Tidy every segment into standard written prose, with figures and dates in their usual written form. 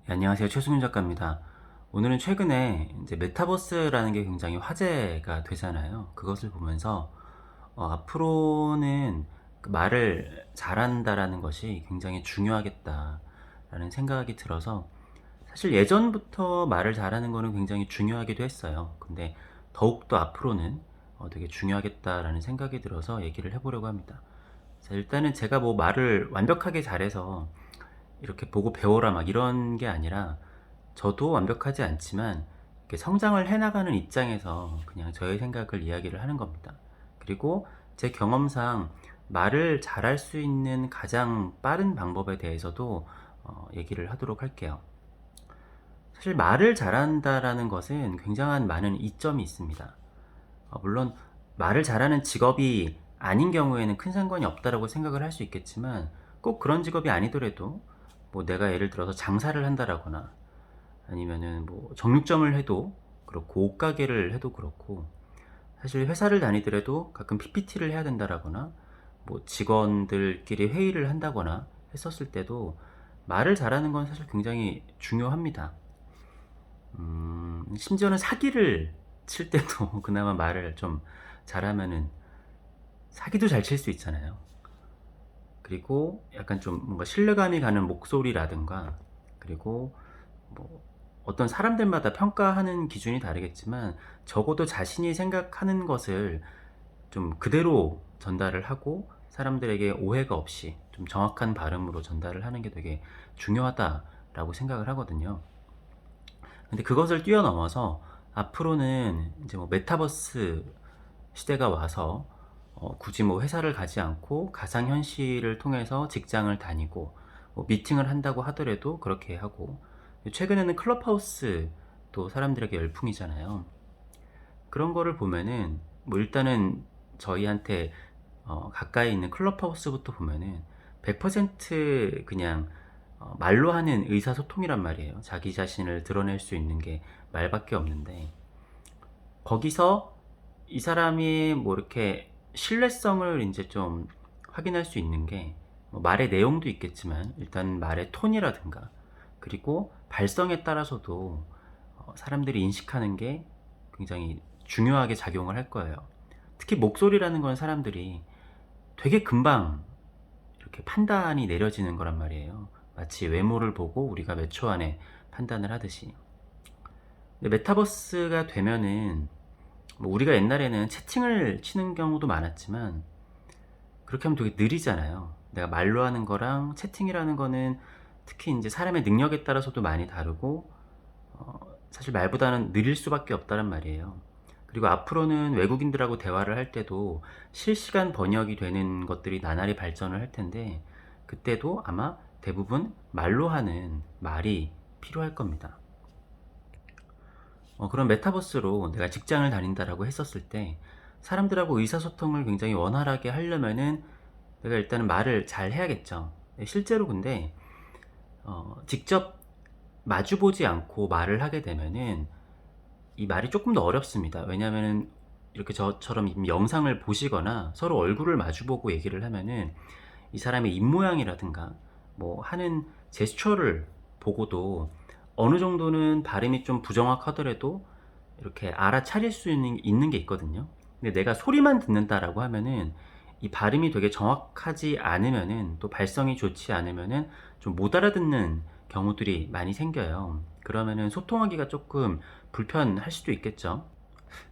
네, 안녕하세요. 최승윤 작가입니다. 오늘은 최근에 이제 메타버스라는 게 굉장히 화제가 되잖아요. 그것을 보면서 앞으로는 그 말을 잘한다라는 것이 굉장히 중요하겠다라는 생각이 들어서 사실 예전부터 말을 잘하는 거는 굉장히 중요하기도 했어요. 근데 더욱더 앞으로는 되게 중요하겠다라는 생각이 들어서 얘기를 해보려고 합니다. 자, 일단은 제가 뭐 말을 완벽하게 잘해서 이렇게 보고 배워라 막 이런 게 아니라 저도 완벽하지 않지만 이렇게 성장을 해나가는 입장에서 그냥 저의 생각을 이야기를 하는 겁니다. 그리고 제 경험상 말을 잘할 수 있는 가장 빠른 방법에 대해서도 얘기를 하도록 할게요. 사실 말을 잘한다라는 것은 굉장한 많은 이점이 있습니다. 물론 말을 잘하는 직업이 아닌 경우에는 큰 상관이 없다라고 생각을 할 수 있겠지만 꼭 그런 직업이 아니더라도 뭐 내가 예를 들어서 장사를 한다라거나 아니면은 뭐 정육점을 해도 그렇고 옷가게를 해도 그렇고 사실 회사를 다니더라도 가끔 PPT를 해야 된다라거나 뭐 직원들끼리 회의를 한다거나 했었을 때도 말을 잘하는 건 사실 굉장히 중요합니다. 심지어는 사기를 칠 때도 그나마 말을 좀 잘하면은 사기도 잘 칠 수 있잖아요. 그리고 약간 좀 뭔가 신뢰감이 가는 목소리라든가 그리고 뭐 어떤 사람들마다 평가하는 기준이 다르겠지만 적어도 자신이 생각하는 것을 좀 그대로 전달을 하고 사람들에게 오해가 없이 좀 정확한 발음으로 전달을 하는 게 되게 중요하다라고 생각을 하거든요. 근데 그것을 뛰어넘어서 앞으로는 이제 뭐 메타버스 시대가 와서 굳이 뭐 회사를 가지 않고 가상현실을 통해서 직장을 다니고 뭐 미팅을 한다고 하더라도 그렇게 하고 최근에는 클럽하우스도 사람들에게 열풍이잖아요. 그런 거를 보면은 뭐 일단은 저희한테 가까이 있는 클럽하우스부터 보면은 100% 그냥 말로 하는 의사소통이란 말이에요. 자기 자신을 드러낼 수 있는 게 말밖에 없는데 거기서 이 사람이 뭐 이렇게 신뢰성을 이제 좀 확인할 수 있는 게뭐 말의 내용도 있겠지만 일단 말의 톤이라든가 그리고 발성에 따라서도 사람들이 인식하는 게 굉장히 중요하게 작용을 할 거예요. 특히 목소리라는 건 사람들이 되게 금방 이렇게 판단이 내려지는 거란 말이에요. 마치 외모를 보고 우리가 몇 초 안에 판단을 하듯이. 근데 메타버스가 되면은 뭐 우리가 옛날에는 채팅을 치는 경우도 많았지만 그렇게 하면 되게 느리잖아요. 내가 말로 하는 거랑 채팅이라는 거는 특히 이제 사람의 능력에 따라서도 많이 다르고 사실 말보다는 느릴 수밖에 없다는 말이에요. 그리고 앞으로는 외국인들하고 대화를 할 때도 실시간 번역이 되는 것들이 나날이 발전을 할 텐데 그때도 아마 대부분 말로 하는 말이 필요할 겁니다. 그런 메타버스로 내가 직장을 다닌다라고 했었을 때 사람들하고 의사소통을 굉장히 원활하게 하려면은 내가 일단은 말을 잘 해야겠죠. 실제로 근데 직접 마주보지 않고 말을 하게 되면은 이 말이 조금 더 어렵습니다. 왜냐면은 이렇게 저처럼 영상을 보시거나 서로 얼굴을 마주보고 얘기를 하면은 이 사람의 입모양이라든가 뭐 하는 제스처를 보고도 어느 정도는 발음이 좀 부정확하더라도 이렇게 알아차릴 수 있는 게 있거든요. 근데 내가 소리만 듣는다라고 하면은 이 발음이 되게 정확하지 않으면은 또 발성이 좋지 않으면은 좀 못 알아듣는 경우들이 많이 생겨요. 그러면은 소통하기가 조금 불편할 수도 있겠죠.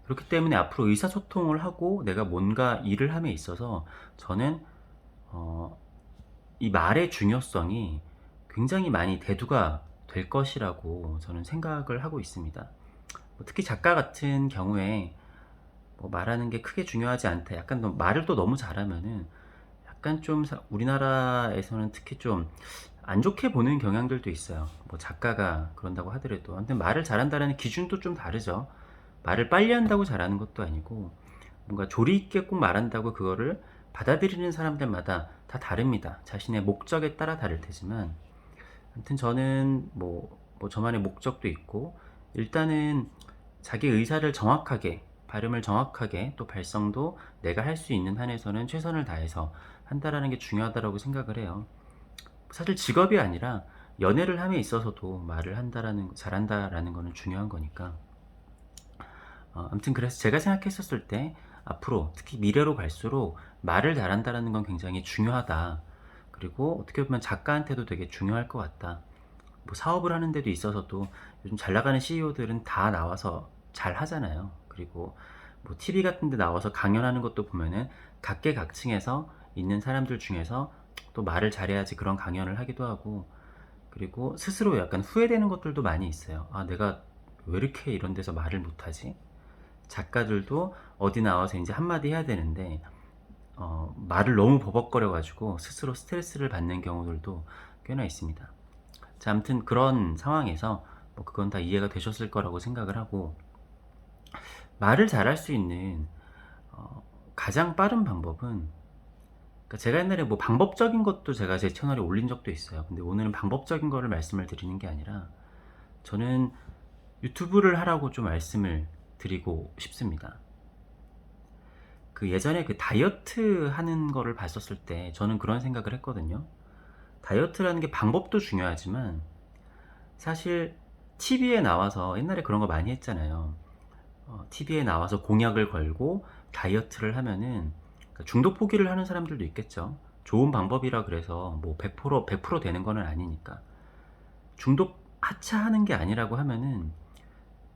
그렇기 때문에 앞으로 의사소통을 하고 내가 뭔가 일을 함에 있어서 저는 어, 이 말의 중요성이 굉장히 많이 대두가 될 것이라고 저는 생각을 하고 있습니다. 뭐 특히 작가 같은 경우에 뭐 말하는 게 크게 중요하지 않다. 약간 말을 또 너무 잘하면은 약간 좀 우리나라에서는 특히 좀 안 좋게 보는 경향들도 있어요. 뭐 작가가 그런다고 하더라도. 아무튼 말을 잘한다는 기준도 좀 다르죠. 말을 빨리 한다고 잘하는 것도 아니고 뭔가 조리 있게 꼭 말한다고 그거를 받아들이는 사람들마다 다 다릅니다. 자신의 목적에 따라 다를 테지만 아무튼 저는 뭐 저만의 목적도 있고 일단은 자기 의사를 정확하게 발음을 정확하게 또 발성도 내가 할 수 있는 한에서는 최선을 다해서 한다라는 게 중요하다고 생각을 해요. 사실 직업이 아니라 연애를 함에 있어서도 말을 한다라는 잘한다라는 거는 중요한 거니까. 아무튼 그래서 제가 생각했었을 때 앞으로 특히 미래로 갈수록 말을 잘한다라는 건 굉장히 중요하다. 그리고 어떻게 보면 작가한테도 되게 중요할 것 같다. 뭐 사업을 하는 데도 있어서도 요즘 잘 나가는 CEO들은 다 나와서 잘 하잖아요. 그리고 뭐 TV 같은 데 나와서 강연하는 것도 보면은 각계각층에서 있는 사람들 중에서 또 말을 잘해야지 그런 강연을 하기도 하고, 그리고 스스로 약간 후회되는 것들도 많이 있어요. 아, 내가 왜 이렇게 이런 데서 말을 못하지? 작가들도 어디 나와서 이제 한마디 해야 되는데 말을 너무 버벅거려 가지고 스스로 스트레스를 받는 경우들도 꽤나 있습니다. 자, 아무튼 그런 상황에서 뭐 그건 다 이해가 되셨을 거라고 생각을 하고, 말을 잘할 수 있는 가장 빠른 방법은, 그러니까 제가 옛날에 뭐 방법적인 것도 제가 제 채널에 올린 적도 있어요. 근데 오늘은 방법적인 거를 말씀을 드리는 게 아니라 저는 유튜브를 하라고 좀 말씀을 드리고 싶습니다. 그 예전에 그 다이어트 하는 거를 봤었을 때 저는 그런 생각을 했거든요. 다이어트라는 게 방법도 중요하지만 사실 TV에 나와서 옛날에 그런 거 많이 했잖아요. TV에 나와서 공약을 걸고 다이어트를 하면은, 그러니까 중독 포기를 하는 사람들도 있겠죠. 좋은 방법이라 그래서 뭐 100% 되는 거는 아니니까. 중독 하차하는 게 아니라고 하면은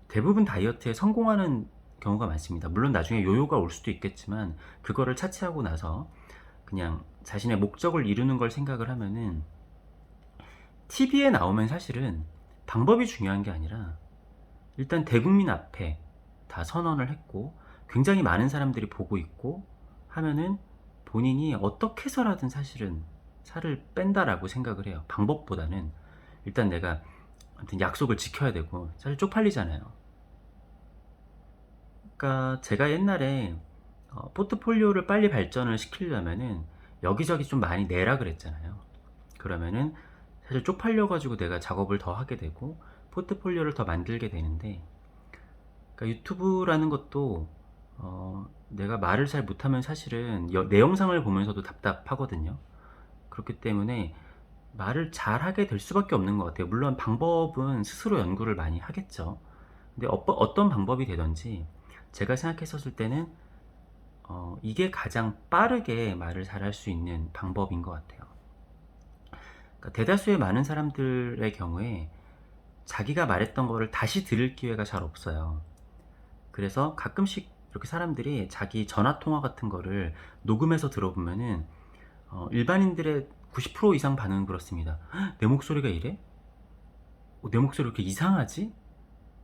대부분 다이어트에 성공하는 경우가 많습니다. 물론 나중에 요요가 올 수도 있겠지만 그거를 차치하고 나서 그냥 자신의 목적을 이루는 걸 생각을 하면은, TV에 나오면 사실은 방법이 중요한 게 아니라 일단 대국민 앞에 다 선언을 했고 굉장히 많은 사람들이 보고 있고 하면은 본인이 어떻게 해서라든 사실은 살을 뺀다라고 생각을 해요. 방법보다는 일단 내가 아무튼 약속을 지켜야 되고 사실 쪽팔리잖아요. 그러니까 제가 옛날에 포트폴리오를 빨리 발전을 시키려면은 여기저기 좀 많이 내라 그랬잖아요. 그러면은 사실 쪽팔려 가지고 내가 작업을 더 하게 되고 포트폴리오를 더 만들게 되는데, 그러니까 유튜브라는 것도 내가 말을 잘 못하면 사실은 내 영상을 보면서도 답답하거든요. 그렇기 때문에 말을 잘하게 될 수밖에 없는 것 같아요. 물론 방법은 스스로 연구를 많이 하겠죠. 근데 어떤 방법이 되든지 제가 생각했었을 때는 이게 가장 빠르게 말을 잘할 수 있는 방법인 것 같아요. 그러니까 대다수의 많은 사람들의 경우에 자기가 말했던 거를 다시 들을 기회가 잘 없어요. 그래서 가끔씩 이렇게 사람들이 자기 전화통화 같은 거를 녹음해서 들어보면은 일반인들의 90% 이상 반응은 그렇습니다. "헉, 내 목소리가 이래? 내 목소리 왜 이렇게 이상하지?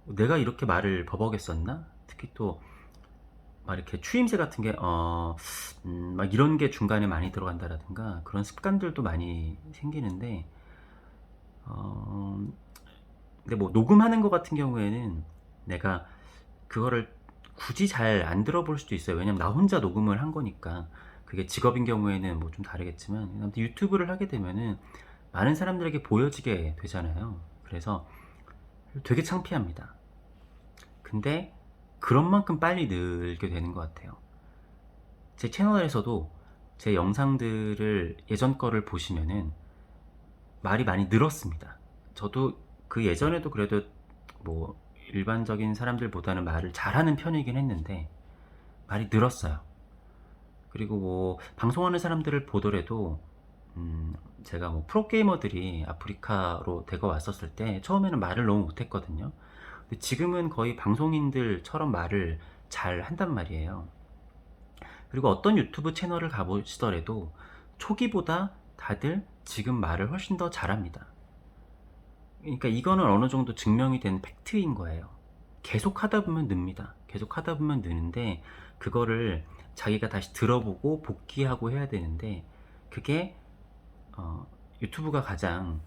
내가 이렇게 말을 버벅였었나?" 특히 또 막 이렇게 추임새 같은 게 막 이런 게 중간에 많이 들어간다라든가 그런 습관들도 많이 생기는데, 어 근데 뭐 녹음하는 거 같은 경우에는 내가 그거를 굳이 잘 안 들어볼 수도 있어요. 왜냐면 나 혼자 녹음을 한 거니까. 그게 직업인 경우에는 뭐 좀 다르겠지만 아무튼 유튜브를 하게 되면은 많은 사람들에게 보여지게 되잖아요. 그래서 되게 창피합니다. 근데 그런 만큼 빨리 늘게 되는 것 같아요. 제 채널에서도 제 영상들을 예전 거를 보시면은 말이 많이 늘었습니다. 저도 그 예전에도 그래도 뭐 일반적인 사람들보다는 말을 잘하는 편이긴 했는데 말이 늘었어요. 그리고 뭐 방송하는 사람들을 보더라도 제가 뭐 프로게이머들이 아프리카로 대거 왔었을 때 처음에는 말을 너무 못했거든요. 근데 지금은 거의 방송인들처럼 말을 잘 한단 말이에요. 그리고 어떤 유튜브 채널을 가보시더라도 초기보다 다들 지금 말을 훨씬 더 잘합니다. 그러니까 이거는 어느 정도 증명이 된 팩트인 거예요. 계속 하다 보면 늡니다. 계속 하다 보면 느는데 그거를 자기가 다시 들어보고 복귀하고 해야 되는데, 그게 유튜브가 가장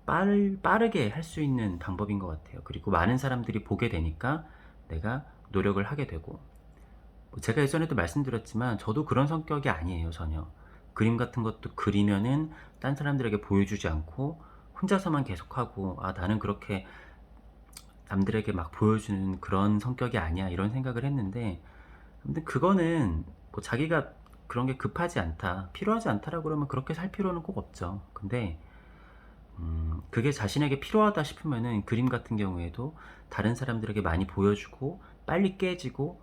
빠르게 할 수 있는 방법인 것 같아요. 그리고 많은 사람들이 보게 되니까 내가 노력을 하게 되고, 뭐 제가 예전에도 말씀드렸지만 저도 그런 성격이 아니에요, 전혀. 그림 같은 것도 그리면은 딴 사람들에게 보여주지 않고 혼자서만 계속하고, 아, 나는 그렇게 남들에게 막 보여주는 그런 성격이 아니야, 이런 생각을 했는데, 근데 그거는 뭐 자기가 그런 게 급하지 않다, 필요하지 않다라고 그러면 그렇게 살 필요는 꼭 없죠. 근데 그게 자신에게 필요하다 싶으면은 그림 같은 경우에도 다른 사람들에게 많이 보여주고 빨리 깨지고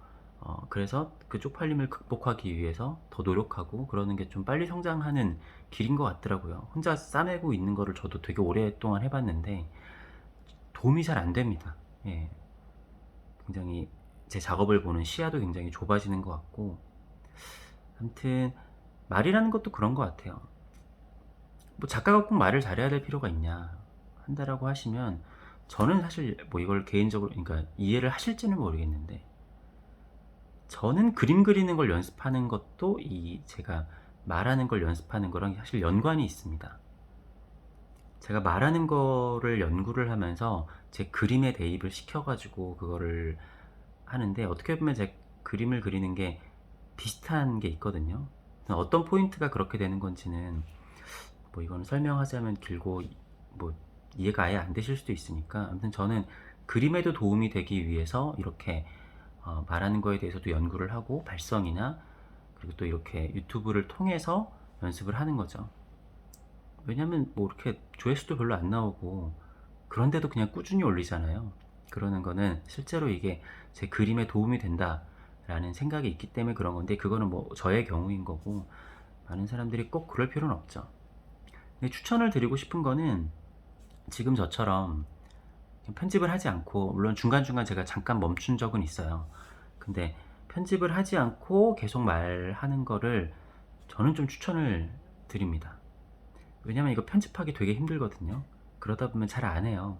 그래서 그 쪽팔림을 극복하기 위해서 더 노력하고 그러는 게 좀 빨리 성장하는 길인 것 같더라고요. 혼자 싸매고 있는 거를 저도 되게 오랫동안 해 봤는데 도움이 잘 안 됩니다. 예. 굉장히 제 작업을 보는 시야도 굉장히 좁아지는 것 같고 아무튼 말이라는 것도 그런 것 같아요. 뭐 작가가 꼭 말을 잘해야 될 필요가 있냐 한다라고 하시면 저는 사실 뭐 이걸 개인적으로 그러니까 이해를 하실지는 모르겠는데 저는 그림 그리는 걸 연습하는 것도 이 제가 말하는 걸 연습하는 거랑 사실 연관이 있습니다. 제가 말하는 거를 연구를 하면서 제 그림에 대입을 시켜 가지고 그거를 하는데 어떻게 보면 제 그림을 그리는 게 비슷한 게 있거든요. 어떤 포인트가 그렇게 되는 건지는 뭐 이거는 설명하자면 길고 뭐 이해가 아예 안 되실 수도 있으니까 아무튼 저는 그림에도 도움이 되기 위해서 이렇게 말하는 거에 대해서도 연구를 하고 발성이나 그리고 또 이렇게 유튜브를 통해서 연습을 하는 거죠. 왜냐면 뭐 이렇게 조회수도 별로 안 나오고 그런데도 그냥 꾸준히 올리잖아요. 그러는 거는 실제로 이게 제 그림에 도움이 된다라는 생각이 있기 때문에 그런 건데 그거는 뭐 저의 경우인 거고 많은 사람들이 꼭 그럴 필요는 없죠. 근데 추천을 드리고 싶은 거는 지금 저처럼 편집을 하지 않고 물론 중간중간 제가 잠깐 멈춘 적은 있어요. 근데 편집을 하지 않고 계속 말하는 거를 저는 좀 추천을 드립니다. 왜냐면 이거 편집하기 되게 힘들거든요. 그러다 보면 잘 안 해요.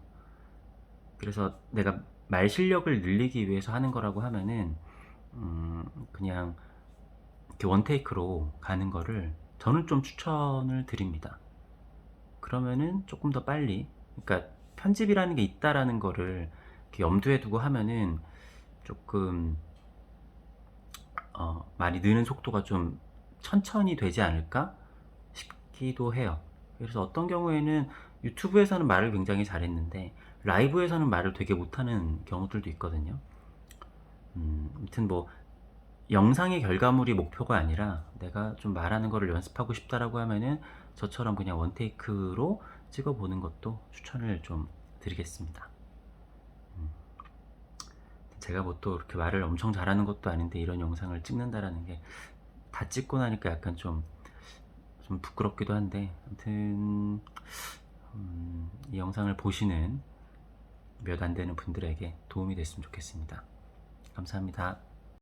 그래서 내가 말 실력을 늘리기 위해서 하는 거라고 하면은 그냥 이렇게 원테이크로 가는 거를 저는 좀 추천을 드립니다. 그러면은 조금 더 빨리 그러니까 편집이라는 게 있다라는 거를 이렇게 염두에 두고 하면은 조금 많이 느는 속도가 좀 천천히 되지 않을까 싶기도 해요. 그래서 어떤 경우에는 유튜브에서는 말을 굉장히 잘했는데 라이브에서는 말을 되게 못하는 경우들도 있거든요. 아무튼 뭐 영상의 결과물이 목표가 아니라 내가 좀 말하는 거를 연습하고 싶다라고 하면은 저처럼 그냥 원테이크로 찍어보는 것도 추천을 좀 드리겠습니다. 제가 뭐 또 이렇게 말을 엄청 잘하는 것도 아닌데 이런 영상을 찍는다라는 게 다 찍고 나니까 약간 좀 부끄럽기도 한데 아무튼 이 영상을 보시는 몇 안 되는 분들에게 도움이 됐으면 좋겠습니다. 감사합니다.